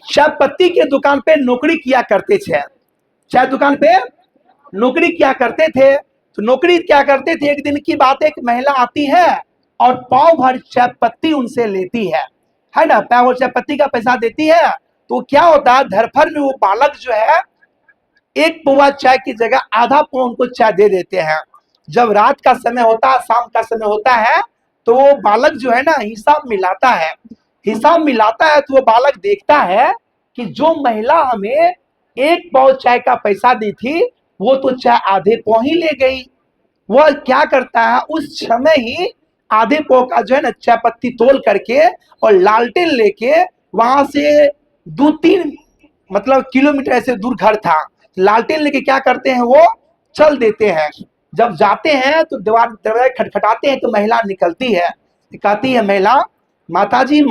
चाय पत्ती के दुकान पे नौकरी किया करते थे। चाय दुकान पे नौकरी किया करते थे। तो नौकरी क्या करते थे, एक दिन की बात है, एक महिला आती है और पाव भर चाय पत्ती उनसे लेती है ना, पाव भर चाय पत्ती का पैसा देती है। तो क्या होता है, धरफर में वो बालक जो है एक पौवा चाय की जगह आधा पौवा उनको चाय दे देते हैं। जब रात का समय होता है, शाम का समय होता है, तो वो बालक जो है ना हिसाब मिलाता है। हिसाब मिलाता है तो वो बालक देखता है कि जो महिला हमें एक पाव चाय का पैसा दी थी, वो तो चाय आधे पाव ही ले गई। वह क्या करता है, उस समय ही आधे पाव का जो है ना चाय पत्ती तोल करके और लालटेन लेके वहां से 2-3 मतलब किलोमीटर ऐसे दूर घर था, लालटेन लेके क्या करते हैं, वो चल देते हैं। जब जाते हैं तो दरवाजा खटखटाते हैं तो महिला निकलती है। कहती है महिला, माता जी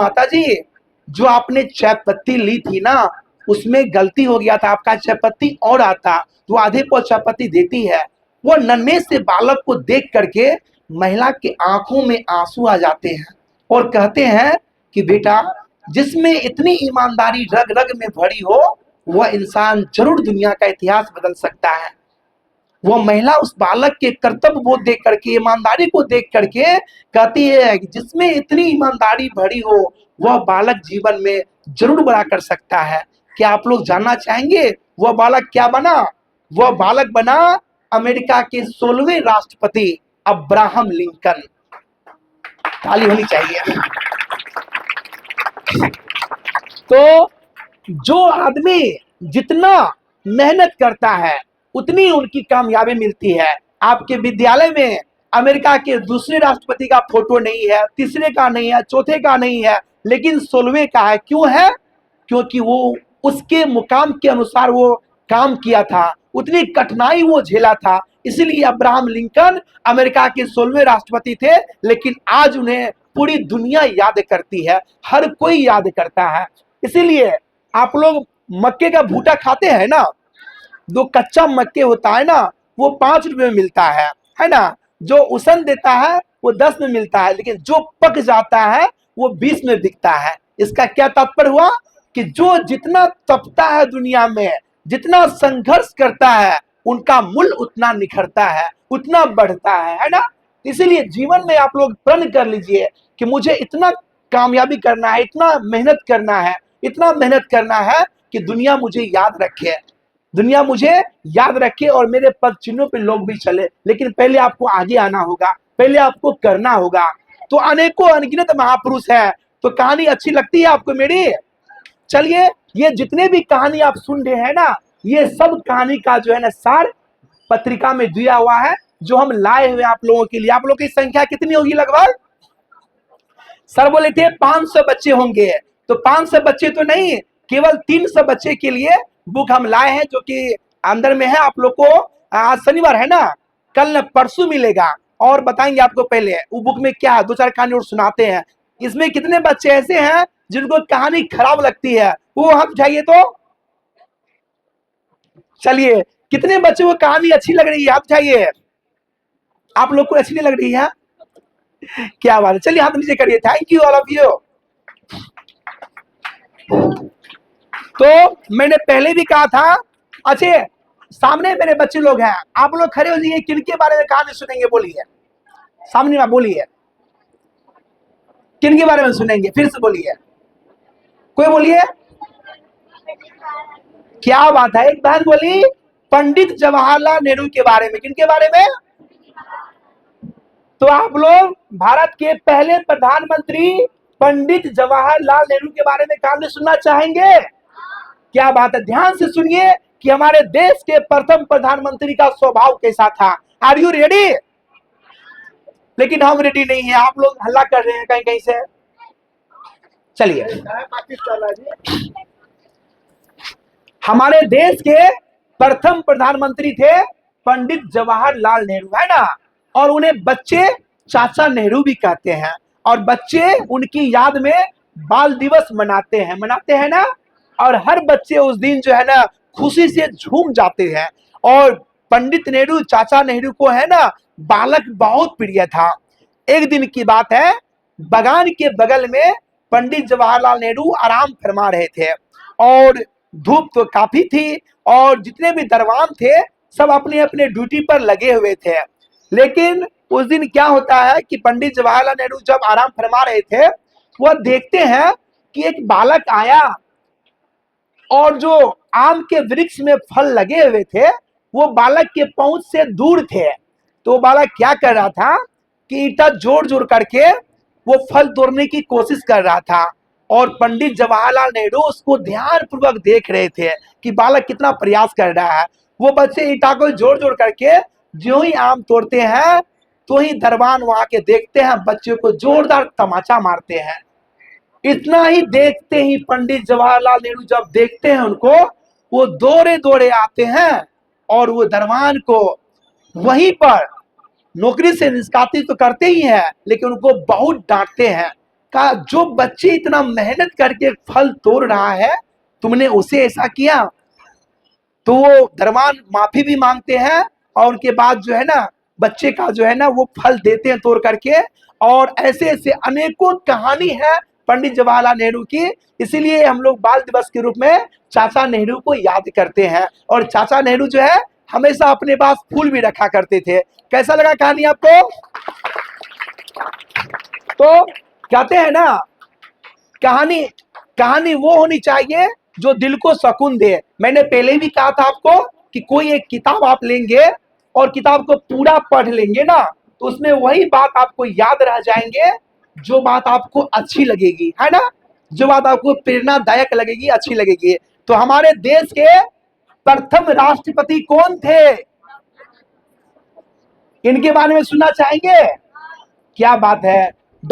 जो आपने चाय पत्ती ली थी ना, उसमें गलती हो गया था, आपका चाय पत्ती और आता तो आधे पाव चाय पत्ती देती है। वो नन्हे से बालक को देख करके महिला के आंखों में आंसू आ जाते हैं और कहते हैं कि बेटा, जिसमें इतनी ईमानदारी रग रग में भरी हो, वह इंसान जरूर दुनिया का इतिहास बदल सकता है। वो महिला उस बालक के कर्तव्य बोध देख करके, ईमानदारी को देख करके कहती है कि जिसमें इतनी ईमानदारी भरी हो, वह बालक जीवन में जरूर बड़ा कर सकता है। क्या आप लोग जानना चाहेंगे वह बालक क्या बना? वह बालक बना अमेरिका के 16वें राष्ट्रपति अब्राहम लिंकन। ताली होनी चाहिए। तो जो आदमी जितना मेहनत करता है उतनी उनकी कामयाबी मिलती है। आपके विद्यालय में अमेरिका के दूसरे राष्ट्रपति का फोटो नहीं है, तीसरे का नहीं है, चौथे का नहीं है, लेकिन 16वें का है। क्यों है? क्योंकि वो उसके मुकाम के अनुसार वो काम किया था, उतनी कठिनाई वो झेला था। इसीलिए अब्राहम लिंकन अमेरिका के 16वें राष्ट्रपति थे। लेकिन आज उन्हें पूरी दुनिया याद करती है, हर कोई याद करता है। इसीलिए आप लोग मक्के का भूटा खाते हैं ना, जो कच्चा मक्के होता है ना, वो 5 रुपए में मिलता है ना। जो उसन देता है वो 10 में मिलता है, लेकिन जो पक जाता है वो 20 में बिकता है। इसका क्या तात्पर्य हुआ कि जो जितना तपता है दुनिया में, जितना संघर्ष करता है, उनका मूल्य उतना निखरता है, उतना बढ़ता है ना। इसीलिए जीवन में आप लोग प्रण कर लीजिए कि मुझे इतना कामयाबी करना है, इतना मेहनत करना है, इतना मेहनत करना है कि दुनिया मुझे याद रखे, दुनिया मुझे याद रखे और मेरे पद चिन्हों पे लोग भी चले। लेकिन पहले आपको आगे आना होगा, पहले आपको करना होगा। तो अनेकों अनगिनत महापुरुष हैं। तो कहानी अच्छी लगती है आपको मेरी? चलिए, ये जितने भी कहानी आप सुन रहे हैं ना, ये सब कहानी का जो है ना सार पत्रिका में दिया हुआ है, जो हम लाए हुए आप लोगों के लिए। आप लोगों की संख्या कितनी होगी लगभग? सर बोले थे 500 बच्चे होंगे। तो 500 बच्चे तो नहीं, केवल 300 बच्चे के लिए बुक हम लाए हैं, जो कि अंदर में है। आप लोग को आज शनिवार है ना, कल न परसों मिलेगा और बताएंगे आपको। पहले वो बुक में क्या है, 2-4 कहानी और सुनाते हैं। इसमें कितने बच्चे ऐसे हैं जिनको कहानी खराब लगती है, वो हाथ उठाइए तो। चलिए, कितने बच्चे को कहानी अच्छी लग रही है, हाथ उठाइए। आप लोग को अच्छी नहीं लग रही है? क्या बात है, चलिए हाथ नीचे करिए। Thank you all of you. तो मैंने पहले भी कहा था, अच्छे सामने मेरे बच्चे लोग हैं, आप लोग खड़े हो जाइए। किनके बारे में कहानी सुनेंगे बोलिए, सामने में बोलिए, किनके बारे में सुनेंगे? फिर से बोलिए, कोई बोलिए। क्या बात है, एक बहन बोली पंडित जवाहरलाल नेहरू के बारे में। किनके बारे में? तो आप लोग भारत के पहले प्रधानमंत्री पंडित जवाहरलाल नेहरू के बारे में कहानी सुनना चाहेंगे? क्या बात है, ध्यान से सुनिए कि हमारे देश के प्रथम प्रधानमंत्री का स्वभाव कैसा था। Are you ready? लेकिन हम रेडी नहीं है, आप लोग हल्ला कर रहे हैं कहीं कहीं से। चलिए, हमारे देश के प्रथम प्रधानमंत्री थे पंडित जवाहरलाल नेहरू, है ना। और उन्हें बच्चे चाचा नेहरू भी कहते हैं। और बच्चे उनकी याद में बाल दिवस मनाते हैं ना। और हर बच्चे उस दिन जो है ना खुशी से झूम जाते हैं। और पंडित नेहरू, चाचा नेहरू को है ना बालक बहुत प्रिय था। एक दिन की बात है, बागान के बगल में पंडित जवाहरलाल नेहरू आराम फरमा रहे थे। और धूप तो काफी थी और जितने भी दरबान थे सब अपने अपने ड्यूटी पर लगे हुए थे। लेकिन उस दिन क्या होता है कि पंडित जवाहरलाल नेहरू जब आराम फरमा रहे थे, वह देखते हैं कि एक बालक आया और जो आम के वृक्ष में फल लगे हुए थे वो बालक के पहुंच से दूर थे। तो वो बालक क्या कर रहा था कि ईटा जोड़ जोड़ करके वो फल तोड़ने की कोशिश कर रहा था और पंडित जवाहरलाल नेहरू उसको ध्यानपूर्वक देख रहे थे कि बालक कितना प्रयास कर रहा है। वो बच्चे ईटा को जोड़ जोड़ करके जो ही आम तोड़ते हैं तो ही दरबान वहां के देखते हैं, बच्चे को जोरदार तमाचा मारते हैं। इतना ही देखते ही पंडित जवाहरलाल नेहरू जब देखते हैं उनको, वो दौड़े दौड़े आते हैं और वो दरबान को वहीं पर नौकरी से निष्कासित तो करते ही हैं लेकिन उनको बहुत डांटते हैं। कहा जो बच्चे इतना मेहनत करके फल तोड़ रहा है तुमने उसे ऐसा किया। तो वो दरबान माफी भी मांगते हैं और उनके बाद जो है ना बच्चे का जो है ना वो फल देते हैं तोड़ करके। और ऐसे ऐसे अनेकों कहानी है पंडित जवाहरलाल नेहरू की। इसीलिए हम लोग बाल दिवस के रूप में चाचा नेहरू को याद करते हैं। और चाचा नेहरू जो है हमेशा अपने पास फूल भी रखा करते थे। कैसा लगा कहानी आपको? तो कहते हैं ना कहानी कहानी वो होनी चाहिए जो दिल को सुकून दे। मैंने पहले भी कहा था आपको कि कोई एक किताब आप लेंगे और किताब को पूरा पढ़ लेंगे ना तो उसमें वही बात आपको याद रह जाएंगे जो बात आपको अच्छी लगेगी, है ना, जो बात आपको प्रेरणादायक लगेगी, अच्छी लगेगी। तो हमारे देश के प्रथम राष्ट्रपति कौन थे? इनके बारे में सुनना चाहेंगे? क्या बात है।